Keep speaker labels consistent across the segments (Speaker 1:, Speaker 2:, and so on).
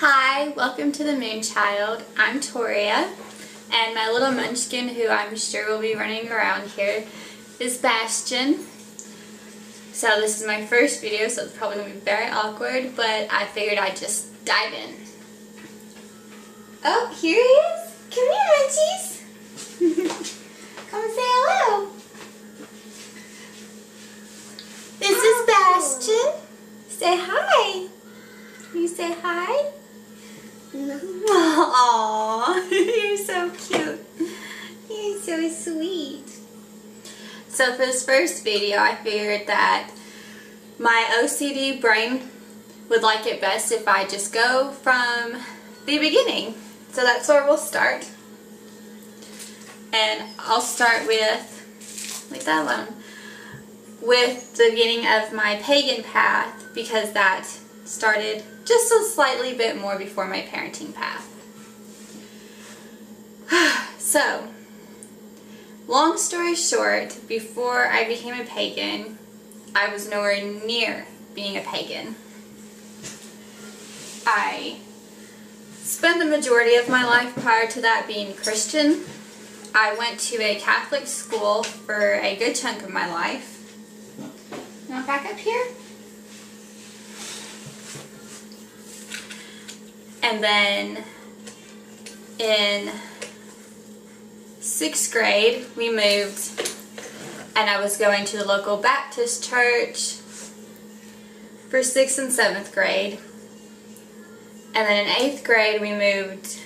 Speaker 1: Hi, welcome to the Moonchild. I'm Toria, and my little munchkin, who I'm sure will be running around here, is Bastion. So this is my first video, so it's probably going to be very awkward, but I figured I'd just dive in. Oh, here he is! Come here, munchies! Come and say hello! This is Bastion. Say hi! Can you say hi? No. Aww, you're so cute. You're so sweet. So for this first video, I figured that my OCD brain would like it best if I just go from the beginning. So that's where we'll start. And I'll start with, leave that alone, with the beginning of my pagan path, because that started just a slightly bit more before my parenting path. So, long story short, before I became a pagan, I was nowhere near being a pagan. I spent the majority of my life prior to that being Christian. I went to a Catholic school for a good chunk of my life. You want back up here? And then in 6th grade, we moved, and I was going to the local Baptist church for 6th and 7th grade. And then in 8th grade, we moved,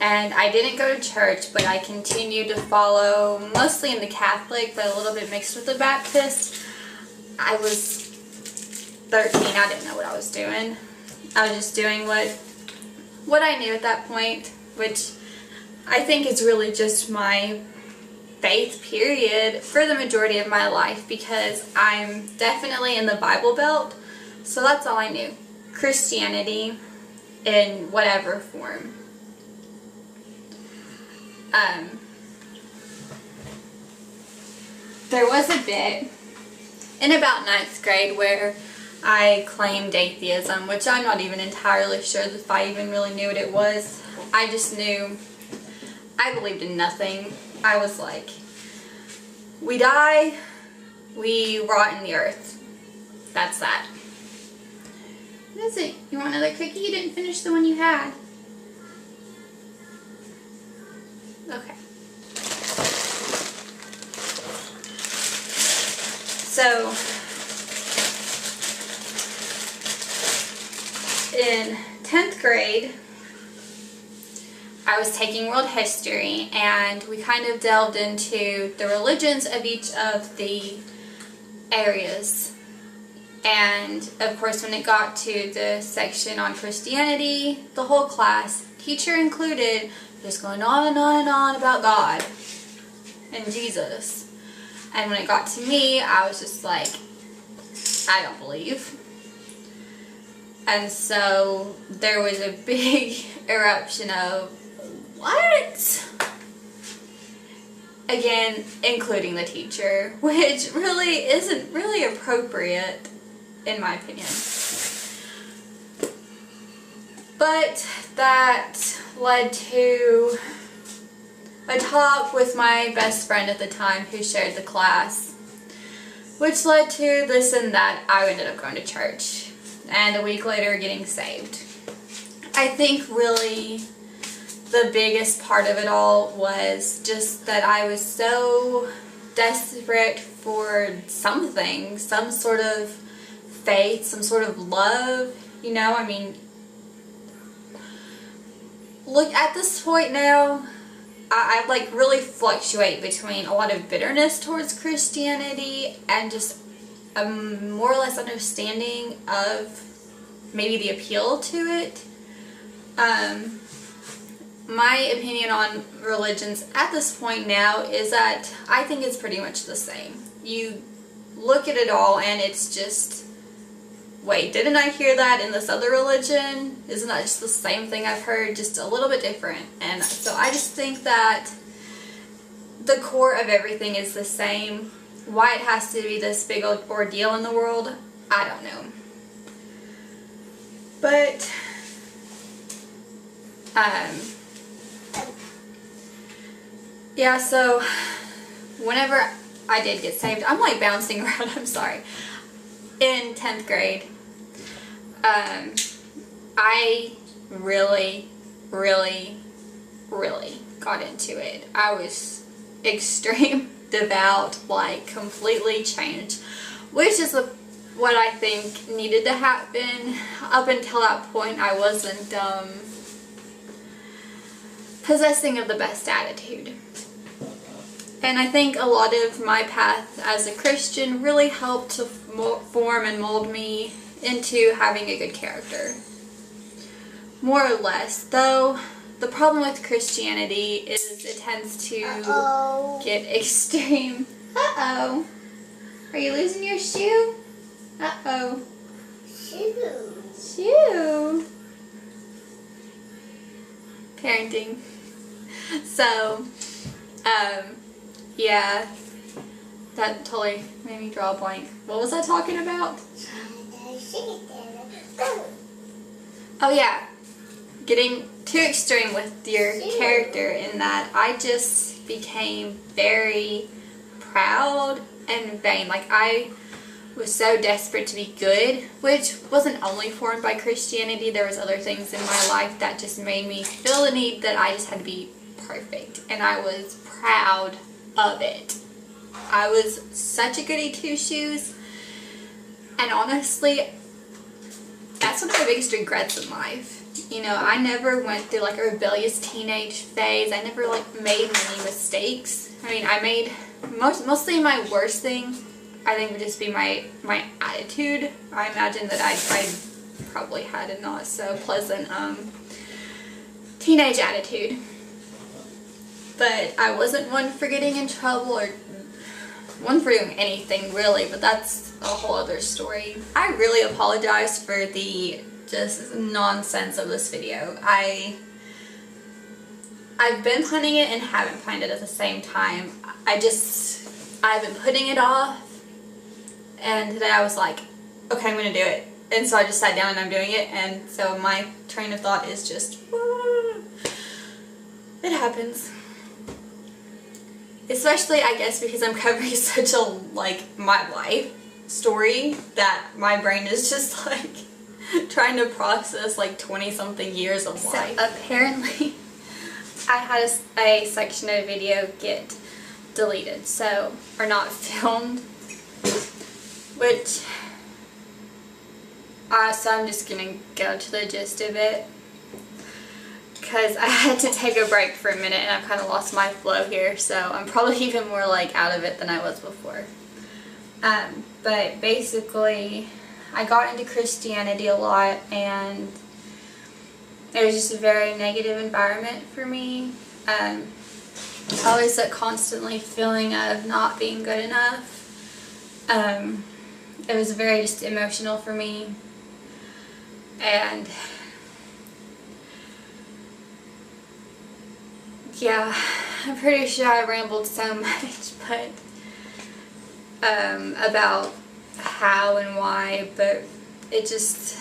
Speaker 1: and I didn't go to church, but I continued to follow, mostly in the Catholic, but a little bit mixed with the Baptist. I was 13, I didn't know what I was doing. I was just doing what I knew at that point, which I think is really just my faith period for the majority of my life, because I'm definitely in the Bible Belt, so that's all I knew. Christianity in whatever form. There was a bit in about 9th grade where I claimed atheism, which I'm not even entirely sure if I even really knew what it was. I just knew I believed in nothing. I was like, we die, we rot in the earth. That's that. What is it? You want another cookie? You didn't finish the one you had. Okay. So, in 10th grade, I was taking world history, and we kind of delved into the religions of each of the areas. And of course, when it got to the section on Christianity, the whole class, teacher included, just going on and on and on about God and Jesus. And when it got to me, I was just like, I don't believe. And so there was a big eruption of, what? Again, including the teacher, which really isn't really appropriate, in my opinion. But that led to a talk with my best friend at the time who shared the class, which led to this and that. I ended up going to church, and a week later getting saved. I think really the biggest part of it all was just that I was so desperate for something, some sort of faith, some sort of love, you know. I mean, look, at this point now, I like really fluctuate between a lot of bitterness towards Christianity and just a more or less understanding of maybe the appeal to it. My opinion on religions at this point now is that I think it's pretty much the same. You look at it all and it's just, wait, didn't I hear that in this other religion? Isn't that just the same thing I've heard, just a little bit different? And so I just think that the core of everything is the same. Why it has to be this big ordeal in the world, I don't know. But yeah, so whenever I did get saved, I'm like bouncing around, I'm sorry. In 10th grade, I really got into it. I was extreme devout, like completely changed, which is what I think needed to happen. Up until that point, I wasn't possessing of the best attitude. And I think a lot of my path as a Christian really helped to form and mold me into having a good character. More or less, though, the problem with Christianity is it tends to get extreme. Uh-oh. Are you losing your shoe? Uh-oh. Shoe. Parenting. So, yeah, that totally made me draw a blank. What was I talking about? Oh yeah, getting too extreme with your character in that I just became very proud and vain. Like, I was so desperate to be good, which wasn't only formed by Christianity. There was other things in my life that just made me feel the need that I just had to be perfect, and I was proud of it. I was such a goody two-shoes, and honestly, that's one of my biggest regrets in life. You know, I never went through like a rebellious teenage phase. I never like made many mistakes. I mean, I made mostly my worst thing, I think, would just be my attitude. I imagine that I probably had a not so pleasant teenage attitude. But I wasn't one for getting in trouble or one for doing anything really, but that's a whole other story. I really apologize for the just nonsense of this video. I've been planning it and haven't planned it at the same time. I've been putting it off, and today I was like, okay, I'm gonna do it. And so I just sat down and I'm doing it, and so my train of thought is just, it happens. Especially, I guess, because I'm covering such a, like, my life story that my brain is just, like, trying to process, like, 20-something years of life. So, apparently, I had a section of video get deleted, so, or not filmed, which, so I'm just gonna go to the gist of it. Because I had to take a break for a minute and I've kind of lost my flow here, so I'm probably even more like out of it than I was before. But basically, I got into Christianity a lot, and it was just a very negative environment for me. Always that constantly feeling of not being good enough. It was very just emotional for me, and yeah, I'm pretty sure I rambled so much, but about how and why, but it just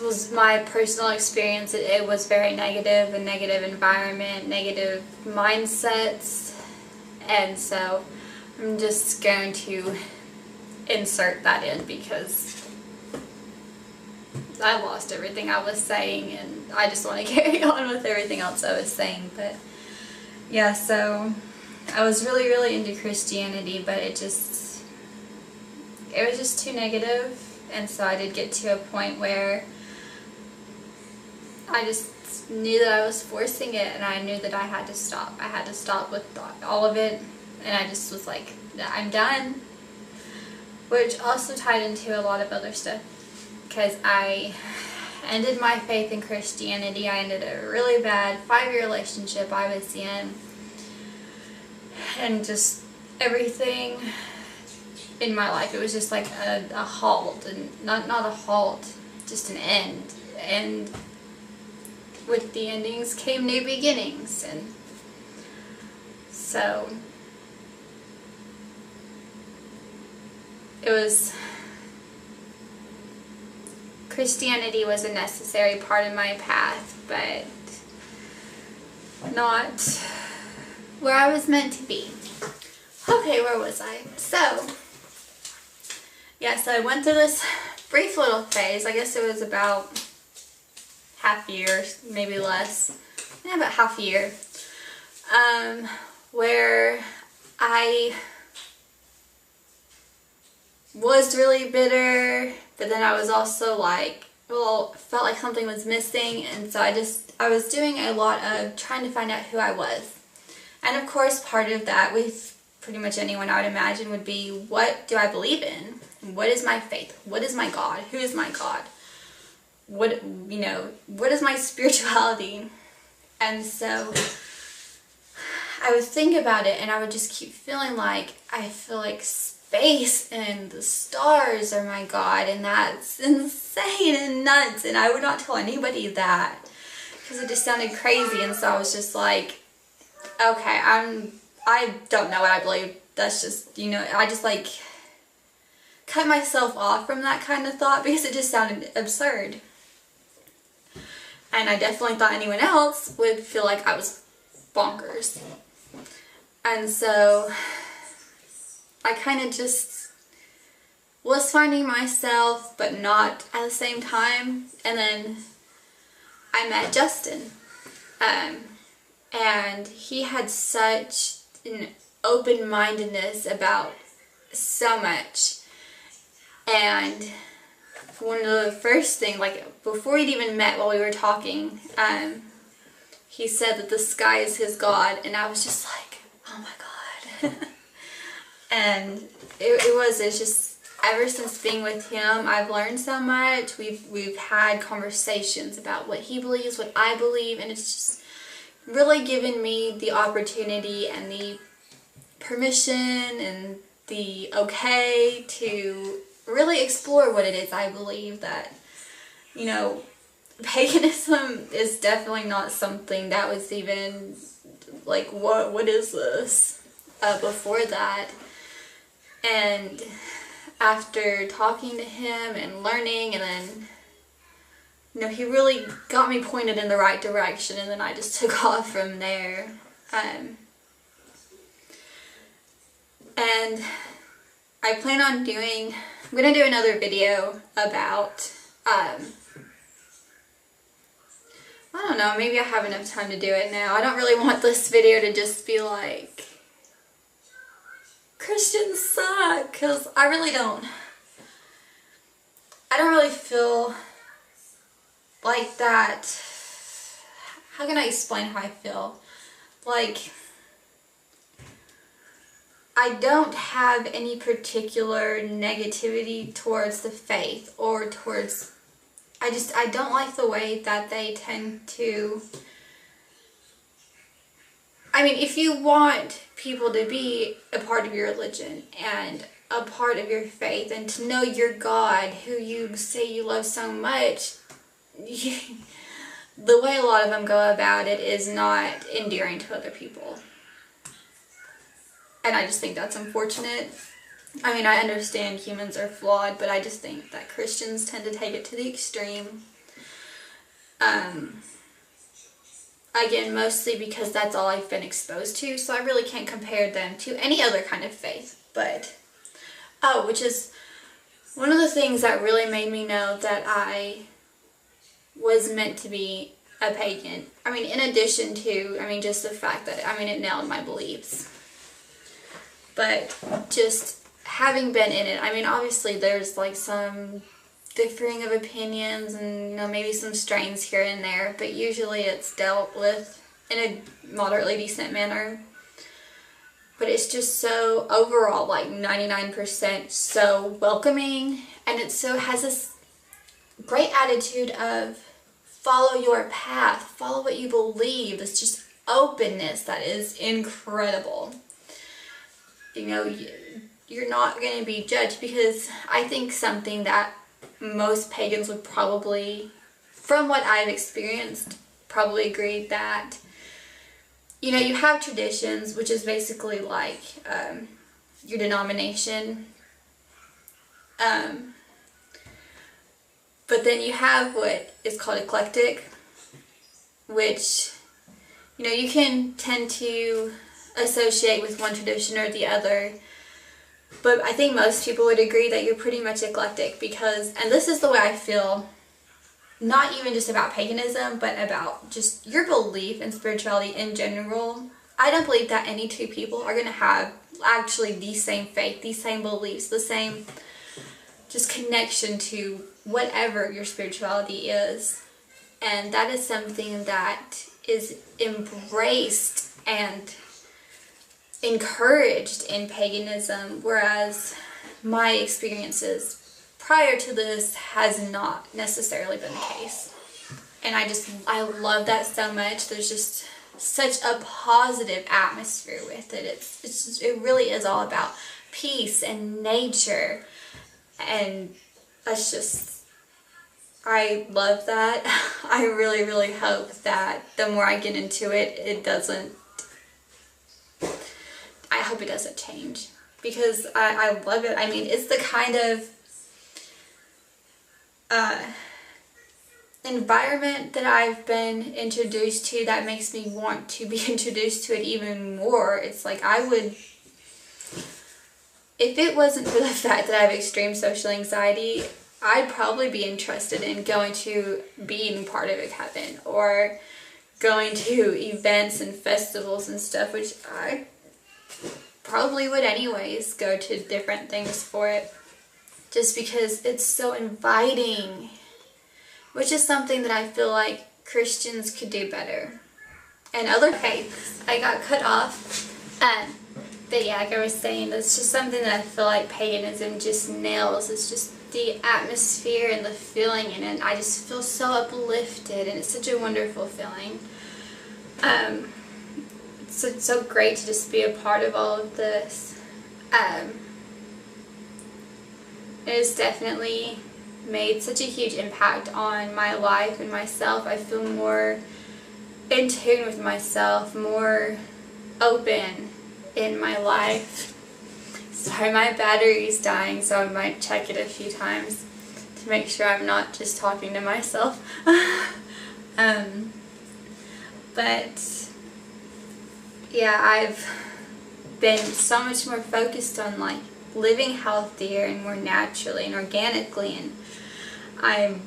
Speaker 1: was my personal experience. It was very negative, a negative environment, negative mindsets, and so I'm just going to insert that in because I lost everything I was saying, and I just want to carry on with everything else I was saying. But yeah, so I was really into Christianity, but it was just too negative, and so I did get to a point where I just knew that I was forcing it, and I knew that I had to stop. I had to stop with all of it, and I just was like, I'm done. Which also tied into a lot of other stuff, because I ended my faith in Christianity. I ended a really bad 5-year relationship I was in, and just everything in my life, it was just like a halt, and not a halt, just an end. And with the endings came new beginnings, and so Christianity was a necessary part of my path, but not where I was meant to be. Okay, where was I? So, yeah, so I went through this brief little phase. I guess it was about half a year, maybe less. Yeah, about half a year. Where I was really bitter, but then I was also like, well, felt like something was missing, and so I was doing a lot of trying to find out who I was. And of course, part of that, with pretty much anyone I would imagine, would be, what do I believe in? What is my faith? What is my God? Who is my God? What is my spirituality? And so I would think about it, and I would just keep feeling like, I feel like space and the stars are my God, and that's insane and nuts, and I would not tell anybody that because it just sounded crazy. And so I was just like, okay, I don't know what I believe. That's just, I just like cut myself off from that kind of thought because it just sounded absurd. And I definitely thought anyone else would feel like I was bonkers. And so I kind of just was finding myself, but not at the same time. And then I met Justin. And he had such an open-mindedness about so much. And one of the first things, like before we'd even met, while we were talking, he said that the sky is his God, and I was just like, oh my God. And it's just, ever since being with him, I've learned so much. We've had conversations about what he believes, what I believe, and it's just really given me the opportunity and the permission and the okay to really explore what it is I believe. That, paganism is definitely not something that was even like, what is this, before that. And after talking to him and learning, and then he really got me pointed in the right direction, and then I just took off from there. And I plan on I'm going to do another video about, I don't know, maybe I have enough time to do it now. I don't really want this video to just be like, Christians suck, because I really don't. I don't really feel like that. How can I explain how I feel? Like, I don't have any particular negativity towards the faith or towards, I don't like the way that they tend to, if you want people to be a part of your religion and a part of your faith and to know your God, who you say you love so much, the way a lot of them go about it is not endearing to other people. And I just think that's unfortunate. I understand humans are flawed, but I just think that Christians tend to take it to the extreme. Again, mostly because that's all I've been exposed to, so I really can't compare them to any other kind of faith. But, which is one of the things that really made me know that I was meant to be a pagan. In addition to, just the fact that, it nailed my beliefs. But just having been in it, obviously there's like some differing of opinions and maybe some strains here and there, but usually it's dealt with in a moderately decent manner. But it's just so overall, like 99% so welcoming, and it so has this great attitude of follow your path, follow what you believe. It's just openness that is incredible. You're not going to be judged, because I think something that most pagans would probably, from what I've experienced, probably agree that, you have traditions, which is basically like your denomination. But then you have what is called eclectic, which, you know, you can tend to associate with one tradition or the other. But I think most people would agree that you're pretty much eclectic because, and this is the way I feel, not even just about paganism, but about just your belief in spirituality in general. I don't believe that any two people are going to have actually the same faith, the same beliefs, the same just connection to whatever your spirituality is. And that is something that is embraced and encouraged in paganism, whereas my experiences prior to this has not necessarily been the case. And I love that so much. There's just such a positive atmosphere with it. It really is all about peace and nature, and that's just, I love that. I really, really hope that the more I get into it, I hope it doesn't change, because I love it. I mean, it's the kind of environment that I've been introduced to that makes me want to be introduced to it even more. It's like if it wasn't for the fact that I have extreme social anxiety, I'd probably be interested in going to being part of a coven or going to events and festivals and stuff, which I probably would anyways go to different things for it, just because it's so inviting, which is something that I feel like Christians could do better. And other faiths, I got cut off. But yeah, like I was saying, that's just something that I feel like paganism just nails. It's just the atmosphere and the feeling in it. I just feel so uplifted, and it's such a wonderful feeling. It's so great to just be a part of all of this. It has definitely made such a huge impact on my life and myself. I feel more in tune with myself, more open in my life. Sorry, my battery's dying, so I might check it a few times to make sure I'm not just talking to myself. But yeah, I've been so much more focused on like living healthier and more naturally and organically, and I'm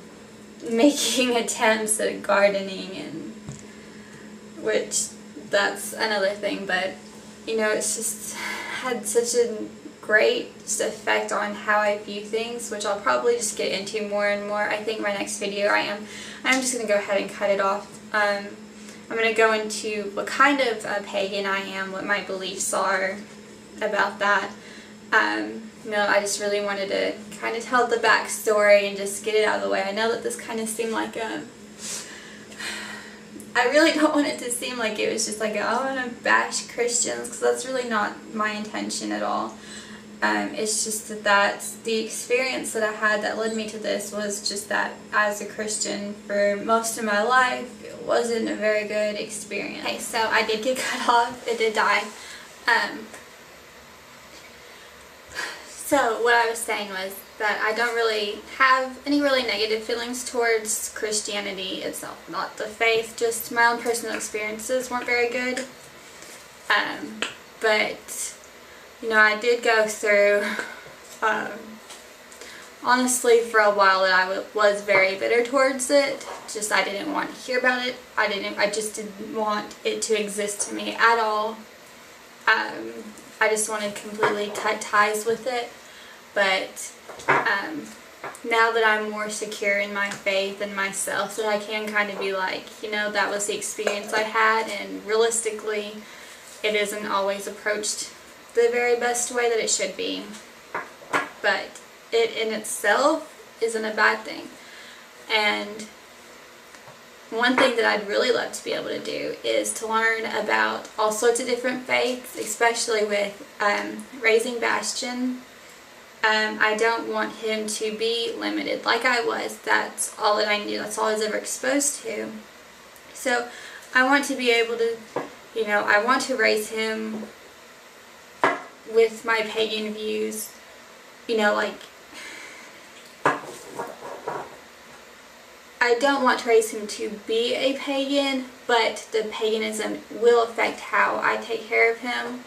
Speaker 1: making attempts at gardening, and which that's another thing, but you know, it's just had such a great just effect on how I view things, which I'll probably just get into more and more. I think my next video I'm just going to go ahead and cut it off. I'm going to go into what kind of a pagan I am, what my beliefs are about that. You know, I just really wanted to kind of tell the backstory and just get it out of the way. I know that this kind of seemed like I really don't want it to seem like it was just like, oh, I want to bash Christians, because that's really not my intention at all. It's just that's the experience that I had that led me to this, was just that as a Christian for most of my life, it wasn't a very good experience. Okay, so I did get cut off. It did die. So what I was saying was that I don't really have any really negative feelings towards Christianity itself, not the faith, just my own personal experiences weren't very good. But, you know, I did go through, honestly, for a while that I was very bitter towards it. Just I didn't want to hear about it. I just didn't want it to exist to me at all. I just wanted to completely cut ties with it. But now that I'm more secure in my faith and myself, that I can kind of be like, you know, that was the experience I had, and realistically it isn't always approached the very best way that it should be. But it in itself isn't a bad thing. And one thing that I'd really love to be able to do is to learn about all sorts of different faiths, especially with raising Bastion. I don't want him to be limited like I was. That's all that I knew. That's all I was ever exposed to. So I want to be able to, you know, I want to raise him with my pagan views, you know, like I don't want to raise him to be a pagan, but the paganism will affect how I take care of him.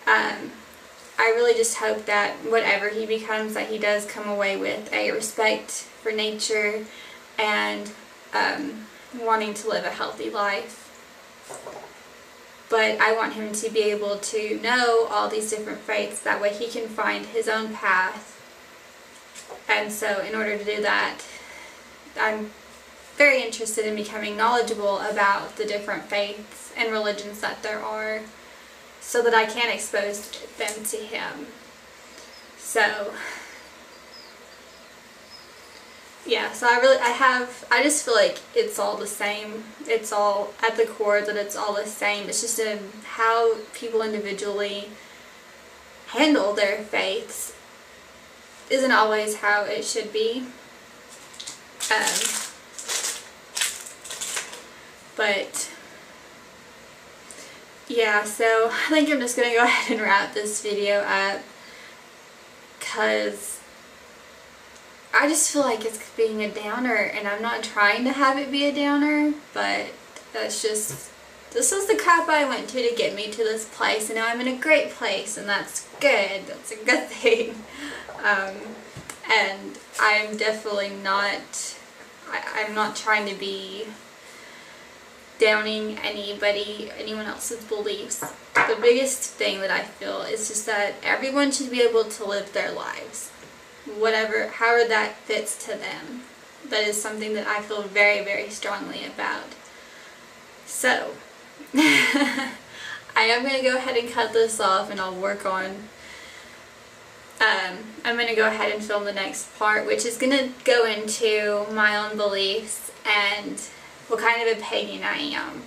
Speaker 1: I really just hope that whatever he becomes, that he does come away with a respect for nature and wanting to live a healthy life. But I want him to be able to know all these different faiths, that way he can find his own path. And so in order to do that, I'm very interested in becoming knowledgeable about the different faiths and religions that there are, so that I can expose them to him. So yeah, so I just feel like it's all the same. It's all at the core that it's all the same. It's just how people individually handle their faiths isn't always how it should be. But yeah, so I think I'm just going to go ahead and wrap this video up, because I just feel like it's being a downer, and I'm not trying to have it be a downer, but this is the crap I went to get me to this place, and now I'm in a great place, and that's good. That's a good thing. And I'm definitely not, I'm not trying to be downing anyone else's beliefs. The biggest thing that I feel is just that everyone should be able to live their lives, however that fits to them. That is something that I feel very, very strongly about. So I am going to go ahead and cut this off, and I'll work on I'm going to go ahead and film the next part, which is going to go into my own beliefs and what kind of a pagan I am.